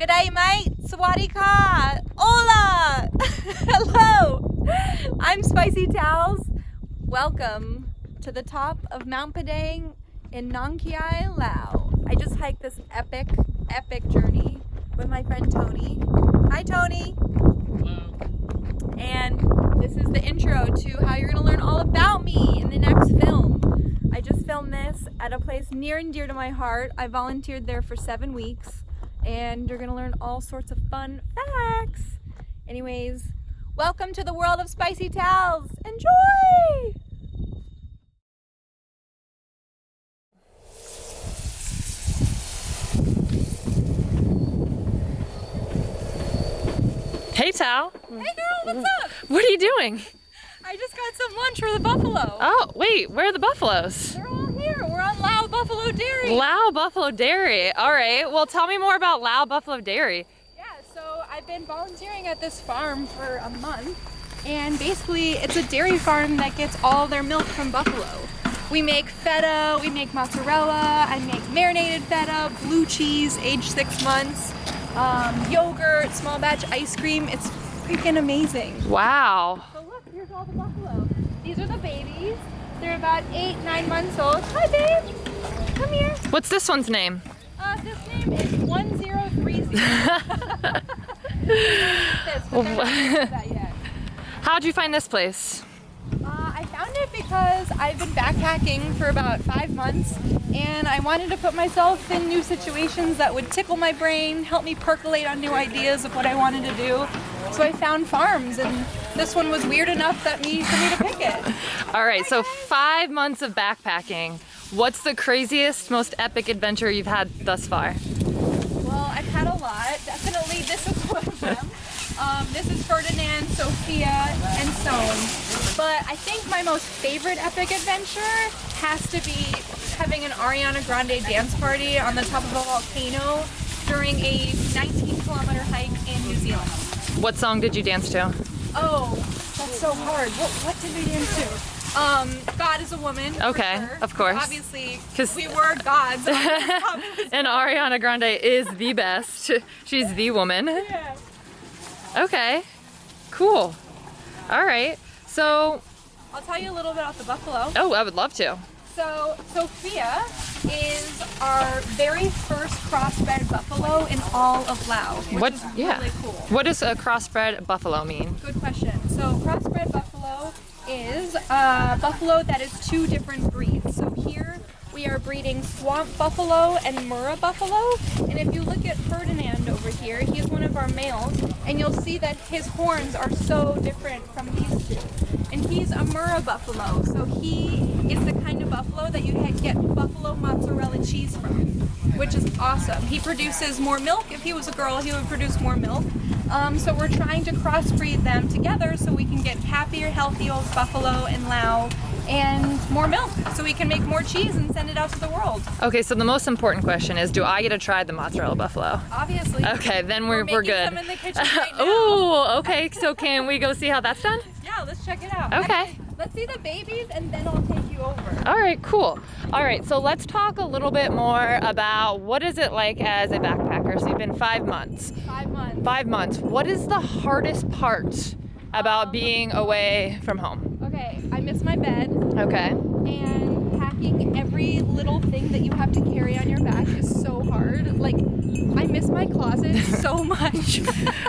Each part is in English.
G'day mate, Sawadee-ka, hola, hello, I'm SpicyTals. Welcome to the top of Mount Padang in Nong Khai, Laos. I just hiked this epic journey with my friend Tony. Hi Tony. Hello. And this is the intro to how you're gonna learn all about me in the next film. I just filmed this at a place near and dear to my heart. I volunteered there for 7 weeks. And you're gonna learn all sorts of fun facts. Anyways, welcome to the world of SpicyTals. Enjoy! Hey, Tal. Hey girl, what's up? What are you doing? I just got some lunch for the buffalo. Oh, wait, where are the buffaloes? They're all here. We're on Laos Buffalo Dairy. Laos Buffalo Dairy. All right, well, tell me more about Laos Buffalo Dairy. Yeah, so I've been volunteering at this farm for a month. And basically, it's a dairy farm that gets all their milk from buffalo. We make feta, we make mozzarella, I make marinated feta, blue cheese, aged 6 months, yogurt, small batch ice cream. It's freaking amazing. Wow. So look, here's all the buffalo. These are the babies. They're about 8, 9 months old. Hi, babe. Come here. What's this one's name? This name is 1030. This, but they're not used to that yet. How'd you find this place? I found it because I've been backpacking for about 5 months and I wanted to put myself in new situations that would tickle my brain, help me percolate on new ideas of what I wanted to do. So I found farms and this one was weird enough for me to pick it. All right, so 5 months of backpacking. What's the craziest, most epic adventure you've had thus far? Well, I've had a lot. Definitely this is one of them. This is Ferdinand, Sophia, and Soane. But I think my most favorite epic adventure has to be having an Ariana Grande dance party on the top of a volcano during a 19-kilometer hike in New Zealand. What song did you dance to? Oh, that's so hard. What did we dance to? God is a Woman. Okay, for sure. of course. Obviously, 'Cause- we were gods. And Ariana Grande is the best. She's the woman. Yeah. Okay, cool. All right, so, I'll tell you a little bit about the buffalo. oh, I would love to. So Sophia is our very first crossbred buffalo in all of Laos, which is really cool. What does a crossbred buffalo mean? Good question. So crossbred buffalo is a buffalo that is 2 different breeds. So here we are breeding swamp buffalo and Murrah buffalo. And if you look at Ferdinand over here, he is one of our males, and you'll see that his horns are so different from these 2. And he's a Murrah buffalo, so he is the kind of buffalo that you get buffalo mozzarella cheese from, which is awesome. He produces more milk. If he was a girl, he would produce more milk. So we're trying to crossbreed them together so we can get happier, healthy old buffalo in Laos and more milk, so we can make more cheese and send it out to the world. Okay, so the most important question is, do I get to try the mozzarella buffalo? Obviously. Okay, then we're making good. some in the kitchen right now. Ooh, okay, so can we go see how that's done? Yeah, let's check it out. Okay. Actually, let's see the babies and then I'll take you over. All right, cool. All right, so let's talk a little bit more about what is it like as a backpacker. So you've been 5 months. 5 months. 5 months. What is the hardest part about being away from home? Okay, I miss my bed. Okay. And packing every little thing that you have to carry on your back is so hard. Like, I miss my closet so much.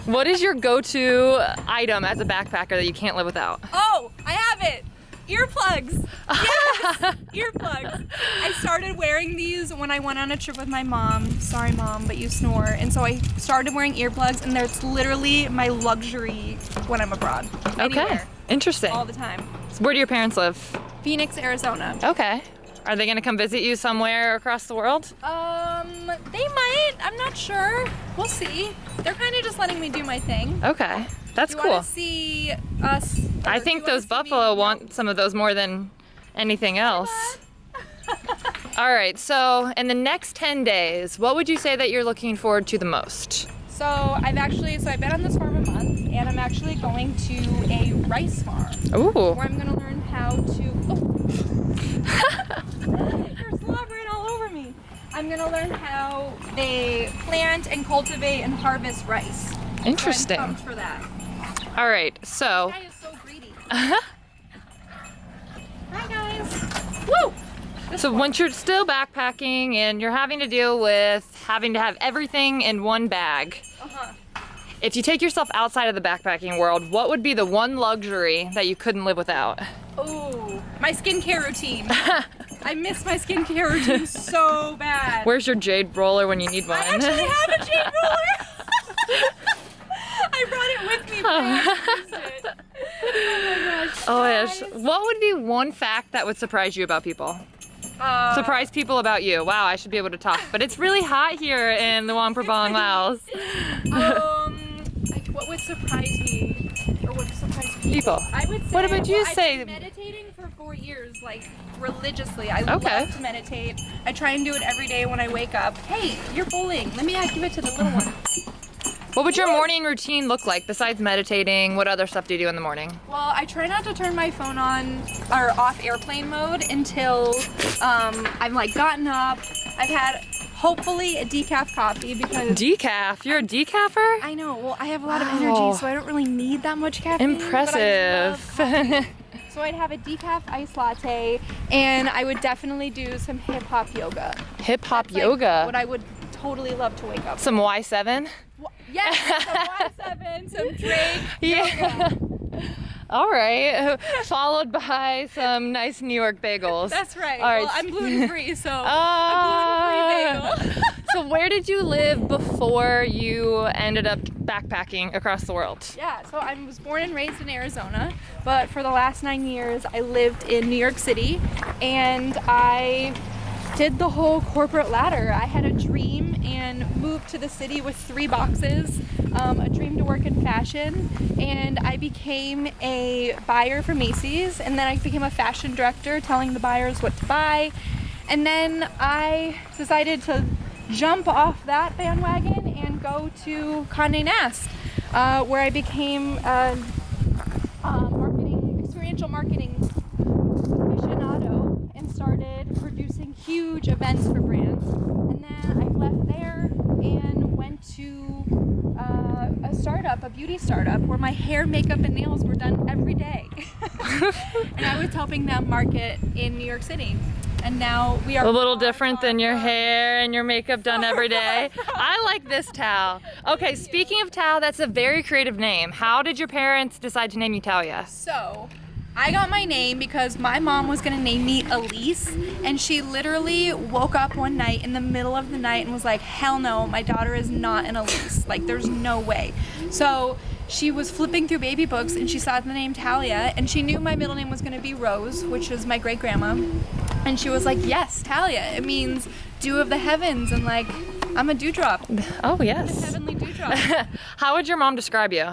What is your go-to item as a backpacker that you can't live without? Oh, I have it! Earplugs! Yes! Earplugs! I started wearing these when I went on a trip with my mom. Sorry, Mom, but you snore. And so I started wearing earplugs, and that's literally my luxury when I'm abroad. Okay, Anywhere. interesting. All the time. Where do your parents live? Phoenix, Arizona. Okay. Are they gonna come visit you somewhere across the world? They might. I'm not sure. We'll see. They're kind of just letting me do my thing. Okay, that's You cool. want to see us? I think those buffalo want some of those more than anything else. All right, so in the next 10 days, what would you say that you're looking forward to the most? So I've been on this farm a month, and I'm actually going to a rice farm. Ooh. Where I'm gonna learn how to. Oh. You're slobbering all over me. I'm gonna learn how they plant and cultivate and harvest rice. Interesting. So I'm pumped for that. All right, so. This guy is so greedy. Hi guys. Woo! So once you're still backpacking and you're having to deal with having to have everything in one bag, if you take yourself outside of the backpacking world, what would be the one luxury that you couldn't live without? Oh, my skincare routine. I miss my skincare routine so bad. Where's your jade roller when you need one? I actually have a jade roller. I brought it with me, but I haven't used it. Oh my gosh. What would be one fact that would surprise you about people? Surprise people about you. Wow, I should be able to talk. But it's really hot here in Luang, Prabang, Laos. Like what would surprise me? Or what would surprise people? I would say, what about you I've been meditating for 4 years, like religiously. I love to meditate. I try and do it every day when I wake up. Hey, you're bowling. Let me give it to the little one. What would your morning routine look like besides meditating? What other stuff do you do in the morning? Well, I try not to turn my phone on or off airplane mode until I've like gotten up. I've had hopefully a decaf coffee because decaf? You're a decaffer? I know. Well, I have a lot of energy, so I don't really need that much caffeine. Impressive. So I'd have a decaf iced latte, and I would definitely do some hip hop yoga. Hip hop yoga. What I would totally love to wake up. Some Y7. Yes, some Y7, some Drake. Yeah. All right. Followed by some nice New York bagels. That's right. All right. Well, I'm gluten-free, so a gluten-free bagel. So where did you live before you ended up backpacking across the world? Yeah, so I was born and raised in Arizona, but for the last 9 years I lived in New York City, and I did the whole corporate ladder. I had a dream and moved to the city with 3 boxes, a dream to work in fashion, and I became a buyer for Macy's, and then I became a fashion director telling the buyers what to buy, and then I decided to jump off that bandwagon and go to Condé Nast, where I became a experiential marketing aficionado and started producing huge events for brands. And then I left there and went to a startup, a beauty startup, where my hair, makeup, and nails were done every day. And I was helping them market in New York City. And now we are a little different than your hair and your makeup done every day. I like this Tal. Okay, speaking of Tal, that's a very creative name. How did your parents decide to name you Talia? So, I got my name because my mom was gonna name me Elise, and she literally woke up one night in the middle of the night and was like, hell no, my daughter is not an Elise. Like, there's no way. So, she was flipping through baby books and she saw the name Talia, and she knew my middle name was gonna be Rose, which is my great grandma. And she was like, yes, Talia. It means dew of the heavens, and like, I'm a dewdrop. Oh, yes. I'm a heavenly dewdrop. How would your mom describe you?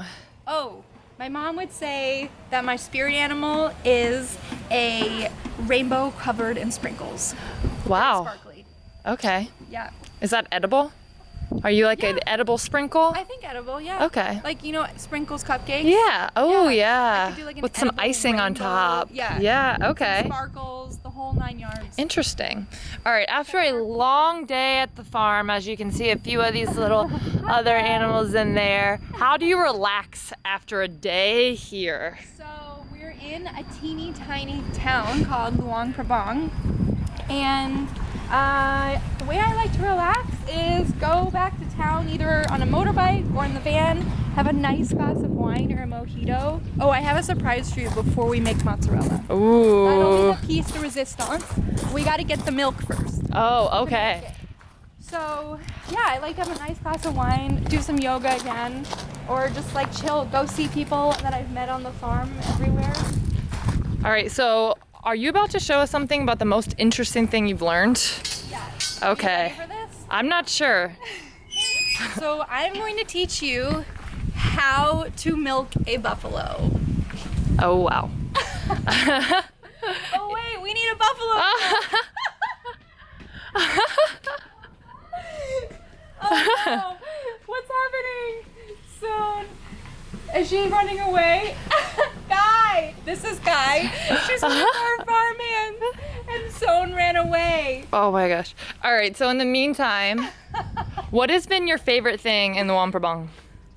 Oh, my mom would say that my spirit animal is a rainbow covered in sprinkles. Wow. Sparkly. Okay. Yeah. Is that edible? Are you like an edible sprinkle? I think edible, yeah. Okay. Like, you know, sprinkles cupcakes? Yeah. Oh, I yeah. could do like an with some edible icing on rainbow. top. Yeah. Yeah, okay. Sparkles, the whole 9 yards. Interesting. All right, after a long day at the farm, as you can see a few of these little other animals in there, how do you relax after a day here? So we're in a teeny tiny town called Luang Prabang, and the way I like to relax is go back to town either on a motorbike or in the van, have a nice glass of wine or a mojito. Oh, I have a surprise for you before we make mozzarella. Ooh. That'll be the piece de resistance. We got to get the milk first. Oh, okay. So, yeah, I like to have a nice glass of wine, do some yoga again, or just like chill, go see people that I've met on the farm everywhere. All right, so are you about to show us something about the most interesting thing you've learned? Yes. Okay. Are you ready for this? I'm not sure. So I'm going to teach you how to milk a buffalo. Oh, wow. Oh wait, we need a buffalo. Oh no, what's happening? So, is she running away? Guy, this is Guy. She's one of our farm hands, and Soan ran away. Oh my gosh. All right, so in the meantime, what has been your favorite thing in the Luang Prabang?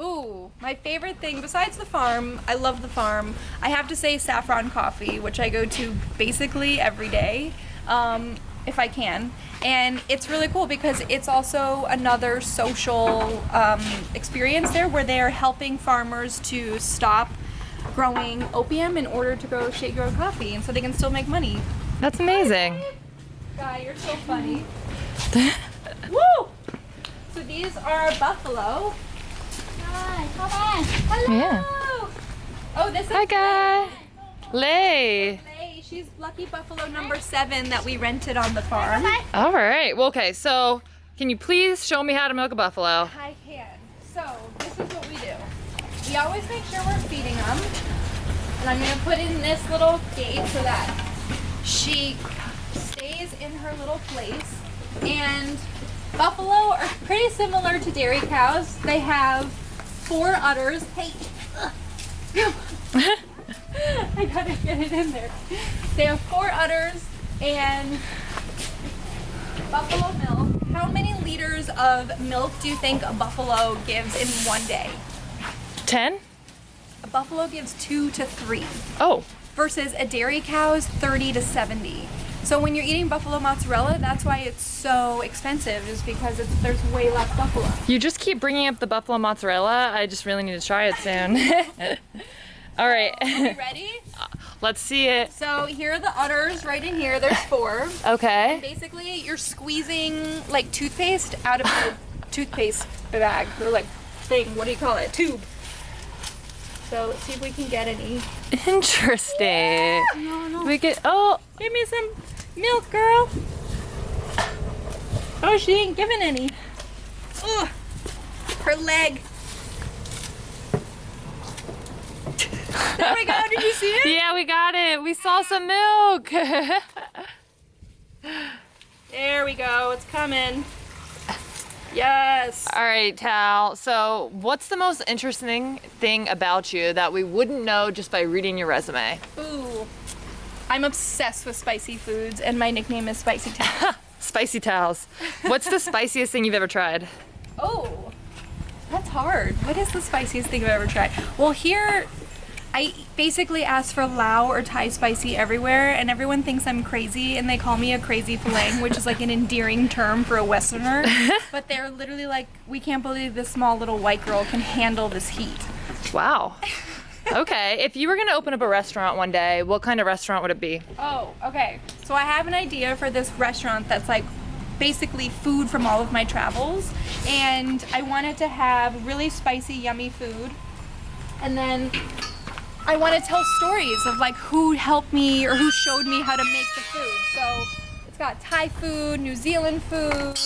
Ooh, my favorite thing, besides the farm, I love the farm, I have to say saffron coffee, which I go to basically every day, if I can. And it's really cool because it's also another social experience there where they are helping farmers to stop growing opium in order to grow shade-grown coffee, and so they can still make money. That's amazing. Guy, you're so funny. Woo! So these are buffalo. Hi, come on. Hello. Yeah. Oh, this is Hi, guy. Lay. Lay. She's lucky buffalo number 7 that we rented on the farm. All right. Well, okay. So, can you please show me how to milk a buffalo? I can. So this is what we do. We always make sure we're feeding them, and I'm gonna put in this little gate so that she stays in her little place. And buffalo are pretty similar to dairy cows. They have 4 udders. Hey, I gotta get it in there. They have 4 udders and buffalo milk. How many liters of milk do you think a buffalo gives in one day? 10? A buffalo gives 2 to 3. Oh. Versus a dairy cow's 30 to 70. So when you're eating buffalo mozzarella, that's why it's so expensive, is because there's way less buffalo. You just keep bringing up the buffalo mozzarella. I just really need to try it soon. All right. Are we ready? Let's see it. So here are the udders right in here. There's 4. Okay. Basically, you're squeezing like toothpaste out of the toothpaste bag, or like thing. What do you call it? Tube. So let's see if we can get any. Interesting. No. We get. Oh, Give me some milk, girl. Oh, she ain't giving any. Ugh. Her leg. There we go. Did you see it? yeah, we got it. We saw some milk. There we go. It's coming. Yes. All right, Tal. So, what's the most interesting thing about you that we wouldn't know just by reading your resume? Ooh. I'm obsessed with spicy foods, and my nickname is SpicyTals. SpicyTals. What's the spiciest thing you've ever tried? Oh, that's hard. What is the spiciest thing I've ever tried? Well, here, I basically ask for Lao or Thai spicy everywhere, and everyone thinks I'm crazy, and they call me a crazy phalang, which is like an endearing term for a Westerner. But they're literally like, we can't believe this small little white girl can handle this heat. Wow. Okay. If you were going to open up a restaurant one day, what kind of restaurant would it be? Oh, okay. So I have an idea for this restaurant that's like basically food from all of my travels, and I wanted to have really spicy, yummy food, and then I want to tell stories of like who helped me or who showed me how to make the food. So it's got Thai food, New Zealand food,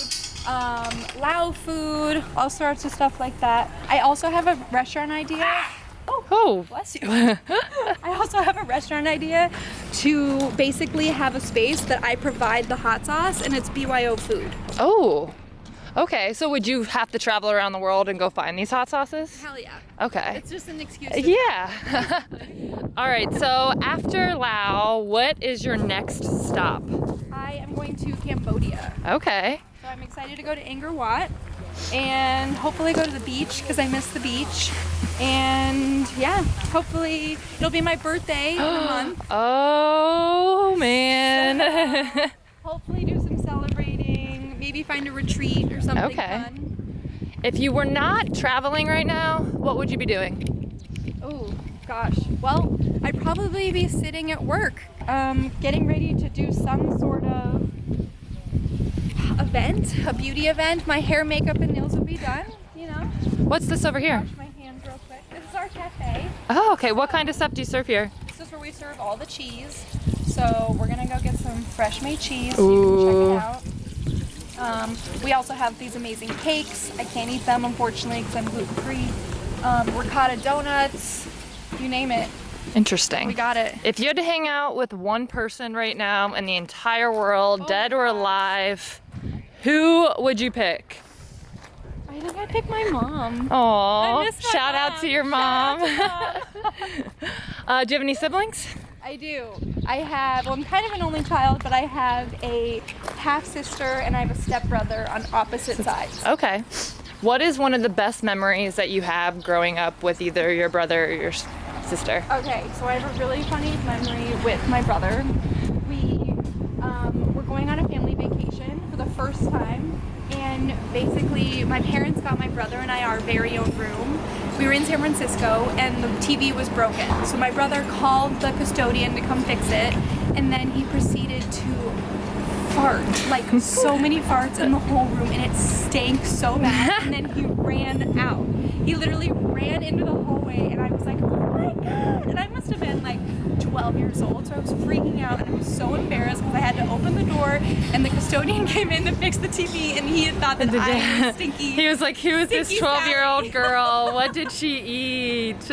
Lao food, all sorts of stuff like that. I also have a restaurant idea. Oh. Bless you. I also have a restaurant idea to basically have a space that I provide the hot sauce, and it's BYO food. Oh. Okay. So would you have to travel around the world and go find these hot sauces? Hell yeah. Okay. It's just an excuse. Yeah. All right. So after Laos, what is your next stop? I am going to Cambodia. Okay. So I'm excited to go to Angkor Wat and hopefully go to the beach because I miss the beach. And yeah, hopefully it'll be my birthday in a month. Oh man. Hopefully do some celebrating, maybe find a retreat or something fun. If you were not traveling right now, what would you be doing? Oh gosh, well, I'd probably be sitting at work, getting ready to do some sort of event, a beauty event. My hair, makeup, and nails will be done, you know. What's this over here? Wash my hands real quick. This is our cafe. Oh, okay. What kind of stuff do you serve here? This is where we serve all the cheese. So we're gonna go get some fresh made cheese. Ooh. So you can check it out. We also have these amazing cakes. I can't eat them unfortunately because I'm gluten free. Ricotta donuts, you name it. Interesting. We got it. If you had to hang out with one person right now in the entire world, dead or alive, who would you pick? I think I'd pick my mom. Aww. I miss my Shout out mom. to your Shout mom. out to Mom. Do you have any siblings? I I do. Well, I'm kind of an only child, but I have a half sister and I have a stepbrother on opposite sides. Okay. What is one of the best memories that you have growing up with either your brother or your sister? Okay, so I have a really funny memory with my brother. We were going on a family vacation for the first time, and basically my parents got my brother and I our very own room. We were in San Francisco and the TV was broken. So my brother called the custodian to come fix it, and then he proceeded to fart, like so many farts in the whole room, and it stank so bad, and then he ran out. He literally ran into the hallway, and I was like, oh my god, and I must have been like 12 years old, so I was freaking out, and I was so embarrassed because I had to open the door, and the custodian came in to fix the TV, and he had thought that I was stinky. He was like, who is this 12-year-old girl? What did she eat?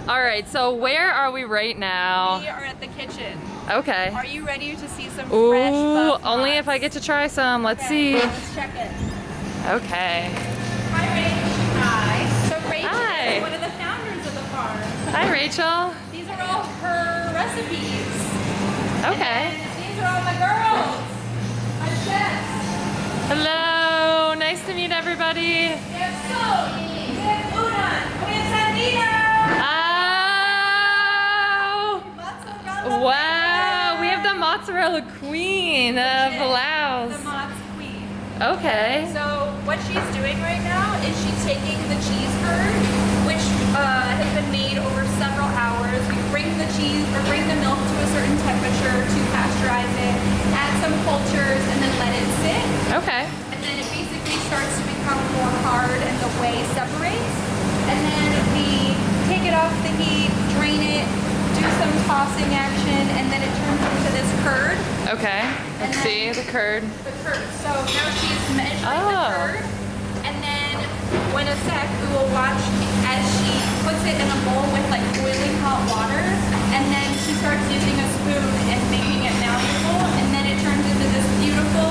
All right, so where are we right now? We are at the kitchen. Okay. Are you ready to see some Ooh, fresh buff only if knots? I get to try some. Let's see. Let's check it. Okay. Hi, Rach. Hi. So Rachel Hi. is one of the founders of the farm. Hi, Rachel. These are all her recipes. Okay. And these are all my girls. My chefs. Hello. Nice to meet everybody. We have Zoe. We have Una. We have Sandita. Oh. Mozzarella. Wow. We have the mozzarella queen of Laos. The Mozz Queen. Okay. So what she's doing right now is she's taking the cheese curd, which has been made over several hours. We bring the cheese or bring the milk to a certain temperature to pasteurize it, add some cultures, and then let it sit. Okay. And then it basically starts to become more hard and the whey separates. And then we take it off the heat, drain it, do some tossing action, and then it turns into this curd. Okay. Let's see the curd. The curd. So now she's measuring the curd, and then when a sec, we will watch as she puts it in a bowl with like boiling hot water, and then she starts using a spoon and making it malleable, and then it turns into this beautiful,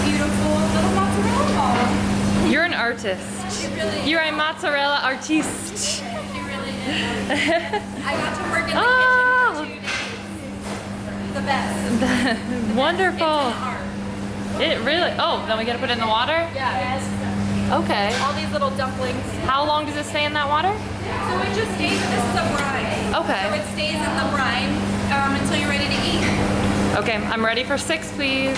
beautiful little mozzarella ball. You're an artist. She really You're a mozzarella artiste. She really is. I got to work in the Oh. kitchen for 2 days. The best. Wonderful. It's an art. It really. Oh, then we gotta put it in the water? Yeah. Okay. All these little dumplings. How long does it stay in that water? So it just stays, this is a brine. Okay. So it stays in the brine until you're ready to eat. Okay, I'm ready for 6, please.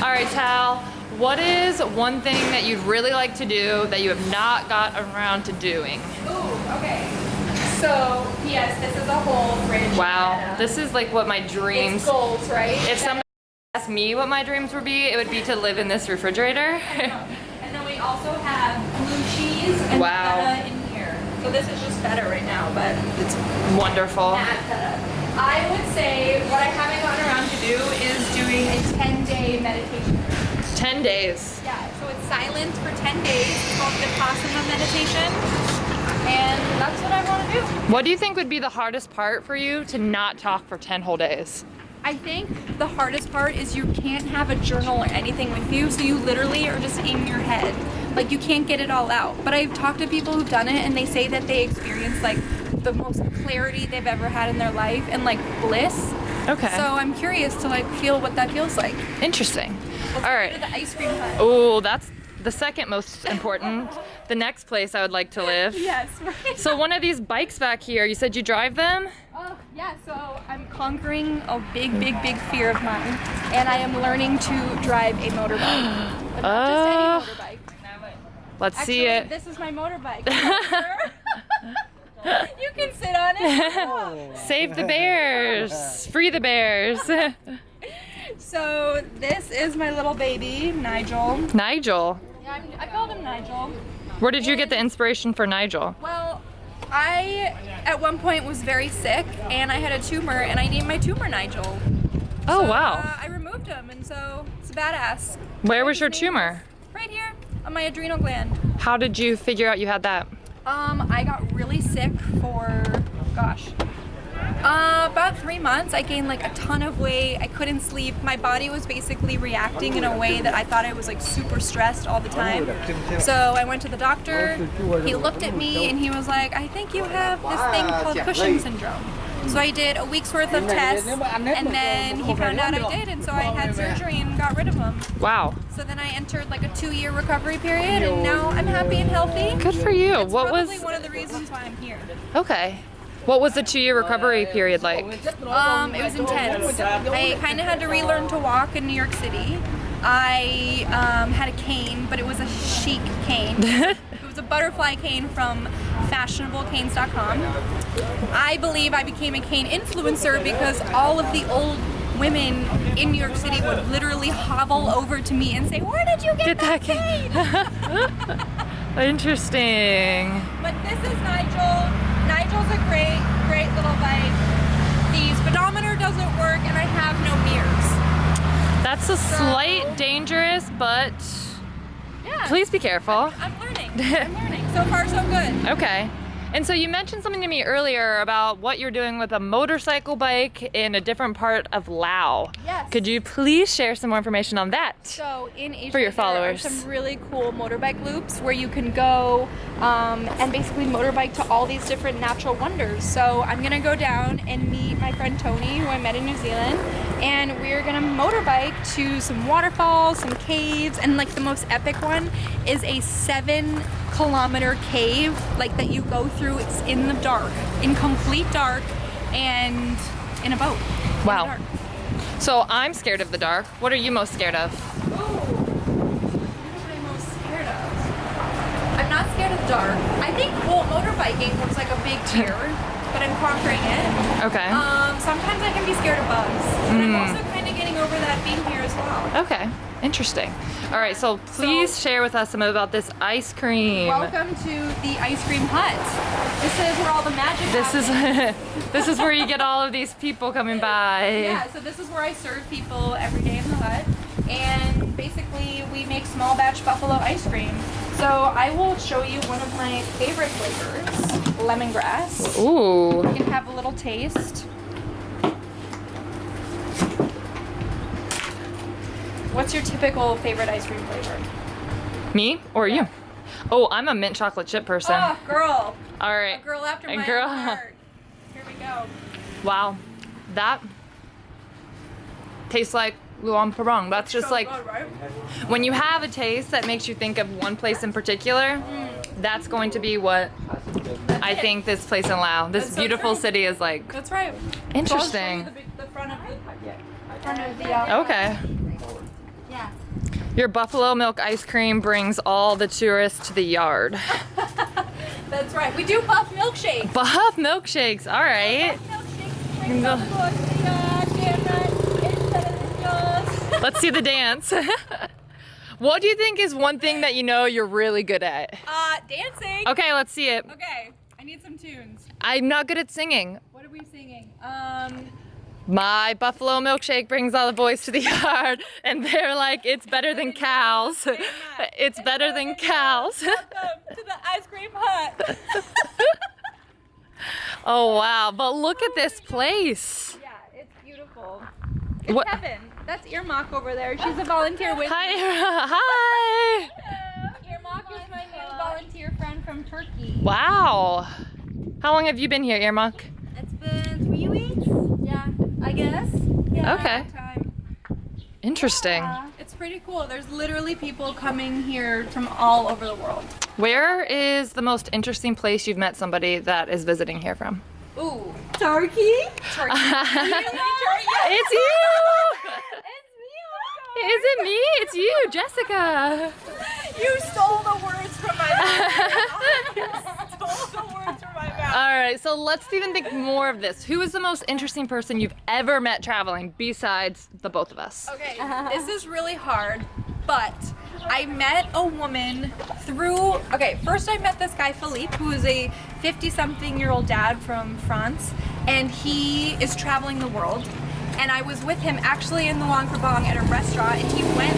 All right, Tal. What is one thing that you'd really like to do that you have not got around to doing? Ooh, okay. So, yes, this is a whole fridge. Wow, this is like what my dreams. It's goals, right? If somebody asked me what my dreams would be, it would be to live in this refrigerator. And then we also have blue cheese and feta in here. So this is just feta right now, but It's wonderful. add feta. I would say what I haven't gotten around to do is doing a 10-day meditation. 10 days. Yeah, so it's silent for 10 days. It's called Vipassana meditation. And that's what I want to do. What do you think would be the hardest part for you to not talk for 10 whole days? I think the hardest part is you can't have a journal or anything with you, so you literally are just in your head. Like you can't get it all out. But I've talked to people who've done it and they say that they experience like the most clarity they've ever had in their life and like bliss. Okay. So I'm curious to like feel what that feels like. Interesting. Let's All go right. to the ice cream hut. Oh, that's the second most important. The next place I would like to live. Yes, right. So one of these bikes back here, you said you drive them? Oh, yeah, so I'm conquering a big, big, big fear of mine, and I am learning to drive a motorbike. But not just any motorbike. Let's Actually, see it. this is my motorbike. You can sit on it. Save the bears. Free the bears. So this is my little baby, Nigel. Nigel. Yeah, I called him Nigel. Where did you get the inspiration for Nigel? Well, I at one point was very sick, and I had a tumor, and I named my tumor Nigel. Oh, So, wow. I removed him, and so it's badass. Where was your tumor? Right here on my adrenal gland. How did you figure out you had that? I got really sick for, gosh, about 3 months. I gained like a ton of weight. I couldn't sleep. My body was basically reacting in a way that I thought I was like super stressed all the time. So I went to the doctor. He looked at me and he was like, I think you have this thing called Cushing syndrome. So I did a week's worth of tests, and then he found out I did, and so I had surgery and got rid of them. Wow. So then I entered like a 2-year recovery period, and now I'm happy and healthy. Good for you. It's What probably was? one of the reasons why I'm here. Okay. What was the 2-year recovery period like? It was intense. I kind of had to relearn to walk in New York City. I had a cane, but it was a chic cane. It was a butterfly cane from fashionablecanes.com. I believe I became a cane influencer because all of the old women in New York City would literally hobble over to me and say, "Where did you get that cane?" Interesting. But this is Nigel. Nigel's a great little bike. The speedometer doesn't work and I have no mirrors. That's a slight dangerous, but Yeah. please be careful. I'm learning. I'm learning. So far, so good. Okay. And so you mentioned something to me earlier about what you're doing with a motorcycle bike in a different part of Laos. Yes. Could you please share some more information on that? So in Asia, For your followers. there are some really cool motorbike loops where you can go and basically motorbike to all these different natural wonders. So I'm gonna go down and meet my friend Tony, who I met in New Zealand, and we're gonna motorbike to some waterfalls, some caves, and like the most epic one is a 7-kilometer cave like that you go through. It's in the dark, in complete dark, and in a boat. in the Wow. dark. So I'm scared of the dark. What are you most scared of? What am I most scared of? I'm not scared of the dark. I think motorbiking looks like a big fear, but I'm conquering it. Okay. Sometimes I can be scared of bugs, but I'm also kind of getting over that being here as well. Okay. Interesting. All right. So please share with us some about this ice cream. Welcome to the ice cream hut. This is where all the magic happens. This is where you get all of these people coming by. Yeah, so this is where I serve people every day in the hut. And basically we make small batch buffalo ice cream. So I will show you one of my favorite flavors, lemongrass. Ooh. You can have a little taste. What's your typical favorite ice cream flavor? Me or you? Oh, I'm a mint chocolate chip person. Oh, girl. All right. A girl after my girl. own heart. Here we go. Wow. That tastes like Luang Prabang. That's just So like good, right? when you have a taste that makes you think of one place in particular, that's going to be what I think this place in Laos, this That's so beautiful true. city is like. That's right. Interesting. So I'll show you the front of the Okay. Yeah. Your buffalo milk ice cream brings all the tourists to the yard. That's right. We do buff milkshake. Buff milkshakes. All right. Let's see the dance. What do you think is one thing that you know you're really good at? Dancing. Okay, let's see it. Okay, I need some tunes. I'm not good at singing. What are we singing? My buffalo milkshake brings all the boys to the yard, and they're like, it's better than cows. It's better than cows. Welcome to the ice cream hut. Oh wow, but look at this place. Yeah, it's beautiful. It's What? Kevin. That's Earmock over there. She's a volunteer with me. Hi. Hi. Earmock is my new volunteer friend from Turkey. Wow. How long have you been here, Earmock? It's been 3 weeks. Yeah. I guess. Yeah. Okay. Time. Interesting. It's pretty cool. There's literally people coming here from all over the world. Where is the most interesting place you've met somebody that is visiting here from? Ooh. Turkey? Turkey. It's you! Is it me? It's you, Jessica. You stole the words from my mouth. You stole the words from my mouth. All right, so let's even think more of this. Who is the most interesting person you've ever met traveling besides the both of us? Okay, this is really hard, but I met a woman through, okay, first I met this guy Philippe, who is a 50-something-year-old dad from France, and he is traveling the world. And I was with him actually in the Luang Prabang at a restaurant, and he went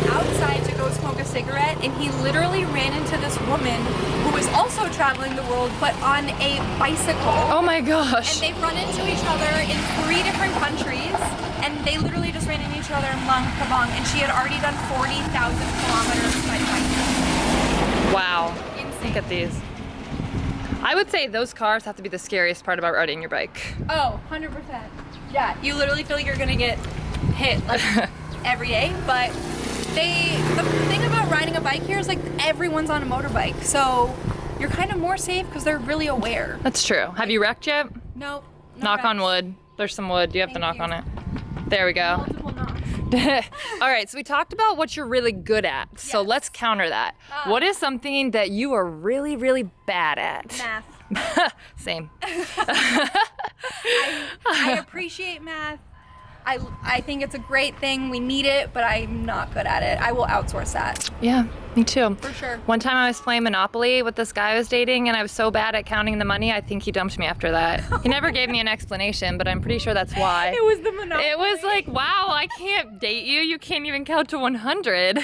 outside to go smoke a cigarette, and he literally ran into this woman who was also traveling the world, but on a bicycle. Oh my And gosh. they've run into each other in 3 different countries, and they literally just ran into each other in Luang Prabang, and she had already done 40,000 kilometers by bike. Wow. Insane. Look at these. I would say those cars have to be the scariest part about riding your bike. Oh, 100%. Yeah, you literally feel like you're gonna get hit like every day, but the thing about riding a bike here is like everyone's on a motorbike, so you're kind of more safe because they're really aware. That's true. Have you wrecked yet? Nope. Knock on wood. There's some wood. You have to knock on it. There we go. Multiple knocks. All right, so we talked about what you're really good at. So let's counter that. What is something that you are really, really bad at? Math. Same. I appreciate math. I think it's a great thing. We need it, but I'm not good at it. I will outsource that. Yeah, me too. For sure. One time I was playing Monopoly with this guy I was dating, and I was so bad at counting the money, I think he dumped me after that. He never gave me an explanation, but I'm pretty sure that's why. It was the Monopoly. It was like, wow, I can't date you. You can't even count to 100.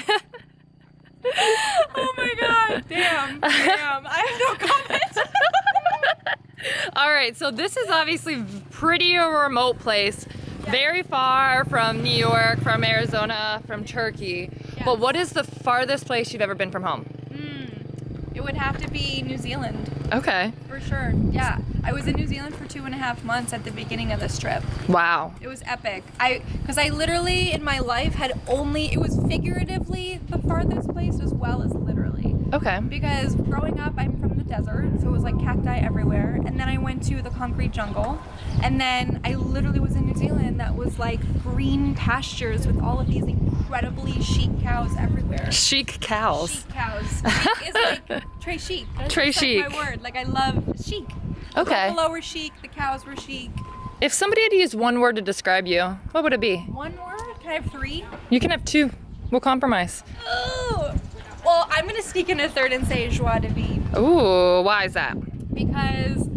Oh my god. Damn. I have no comment. All right, so this is obviously pretty a remote place. Very far from New York, from Arizona, from Turkey. Yes. But what is the farthest place you've ever been from home? It would have to be New Zealand. Okay. For sure. Yeah. I was in New Zealand for 2.5 months at the beginning of this trip. Wow. It was epic. Because I literally in my life had it was figuratively the farthest place as well as literally. Okay. Because growing up, I'm from the desert, so it was like cacti everywhere. And then I went to the concrete jungle. And then I literally was in New Zealand that was like green pastures with all of these incredibly chic cows everywhere. Chic cows. Chic cows. Chic is like très chic. That's Très just chic. like my word. Like I love chic. The Okay. buffalo were chic, the cows were chic. If somebody had to use one word to describe you, what would it be? One word? Can I have 3? You can have 2. We'll compromise. Oh. Well, I'm gonna sneak in a third and say joie de vivre. Ooh, why is that? Because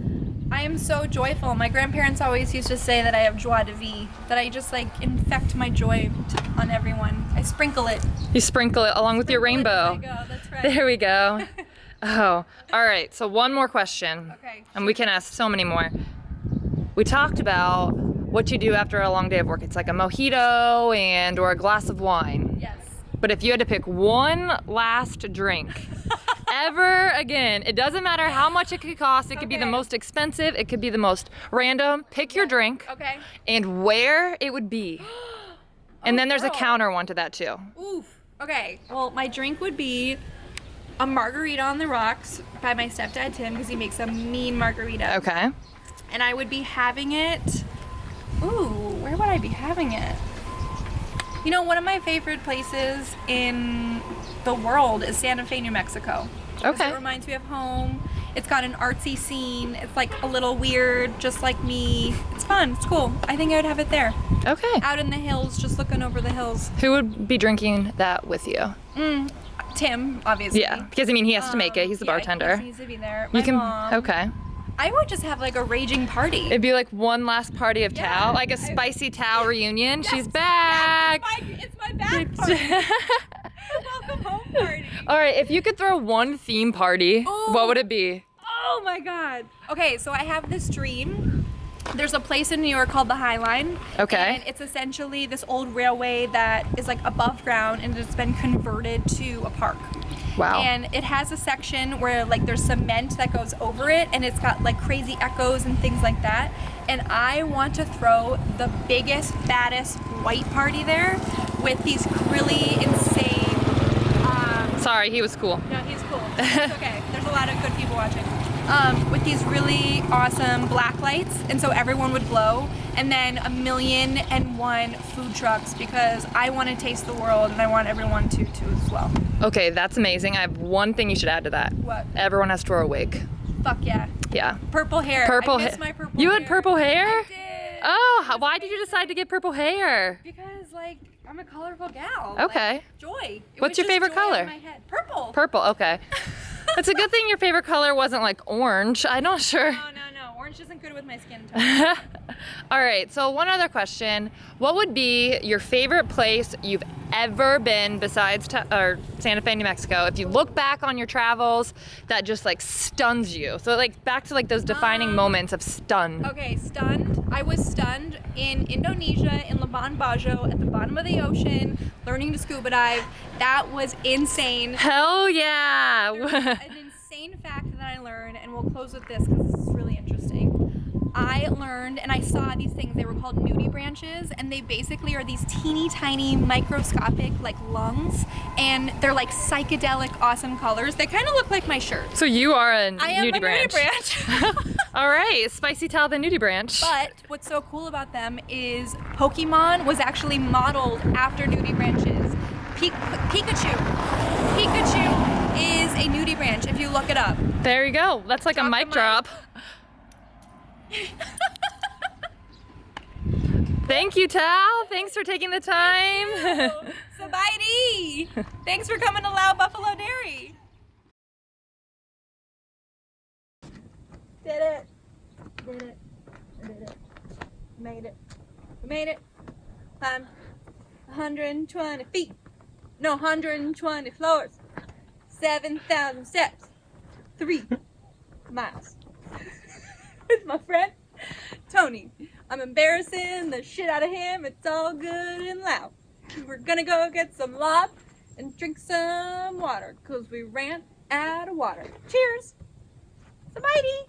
I am so joyful. My grandparents always used to say that I have joie de vivre, that I just like infect my joy on everyone. I sprinkle it. You sprinkle it along with your Sprinkle it as I rainbow. go. That's right. There we go. Oh, all right. So one more question. Okay. And we can ask so many more. We talked about what you do after a long day of work. It's like a mojito and or a glass of wine. Yes. But if you had to pick one last drink ever again, it doesn't matter how much it could cost. It could be the Okay. most expensive. It could be the most random. Pick your drink Okay. and where it would be. And then there's a girl. counter one to that too. Oof. Okay. Well, my drink would be a margarita on the rocks by my stepdad Tim because he makes a mean margarita. Okay. And I would be having it. Ooh, where would I be having it? You know, one of my favorite places in the world is Santa Fe, New Mexico. 'Cause Okay. It reminds me of home. It's got an artsy scene. It's like a little weird, just like me. It's fun. It's cool. I think I would have it there. Okay. Out in the hills, just looking over the hills. Who would be drinking that with you? Tim, obviously. Yeah, because I mean he has to make it. He's the Yeah, bartender. He needs to be there. My You can. mom. Okay. I would just have like a raging party. It'd be like one last party of Yeah. Tao, like a spicy Tao reunion. She's back. It's my back party. Welcome home party. All right, if you could throw one theme party, Ooh. what would it be? Oh my god. Okay, so I have this dream. There's a place in New York called the High Line. Okay. And it's essentially this old railway that is like above ground and it's been converted to a park. Wow. And it has a section where like there's cement that goes over it and it's got like crazy echoes and things like that. And I want to throw the biggest, baddest white party there with these really insane, Sorry, he was cool. no, he's cool. It's okay. There's a lot of good people watching. With these really awesome black lights, and so everyone would glow, and then 1,000,001 food trucks because I want to taste the world and I want everyone to as well. Okay, that's amazing. I have one thing you should add to that. What? Everyone has to wear a wig. Fuck yeah. Yeah. Purple hair. Purple I miss hair. my purple You hair. had purple hair? I did. Oh, why did you decide to get purple hair? Because like I'm a colorful gal. Okay. Like, joy. It What's was your just favorite joy in color? my head. Purple. Purple, okay. It's a good thing your favorite color wasn't like orange. I'm not sure. No. Orange isn't good with my skin tone. All right, so one other question. What would be your favorite place you've ever been besides Santa Fe, New Mexico? If you look back on your travels, that just like stuns you. So like back to like those defining moments of stun. Okay, stunned. I was stunned in Indonesia, in Labuan Bajo, at the bottom of the ocean, learning to scuba dive. That was insane. Hell yeah. An insane fact that I learned, and we'll close with this because this is really interesting. I learned and I saw these things, they were called nudie branches, and they basically are these teeny tiny microscopic like lungs, and they're like psychedelic awesome colors. They kind of look like my shirt. So you are a I am nudie a branch. nudie branch. All right, SpicyTals the nudie branch. But what's so cool about them is Pokemon was actually modeled after nudie branches. Pikachu is a nudie branch if you look it up. There you go. That's like a Drop the mic mic. drop. Thank you, Tal. Thanks for taking the time. Sabaidi! Thanks for coming to Laos Buffalo Dairy. Did it. Did it. I did it. Made it. We made it. Climbed 120 feet. No, 120 floors. 7,000 steps. 3 miles. With my friend Tony. I'm embarrassing the shit out of him. It's all good in Laos. We're gonna go get some lop and drink some water because we ran out of water. Cheers. Sabaidi.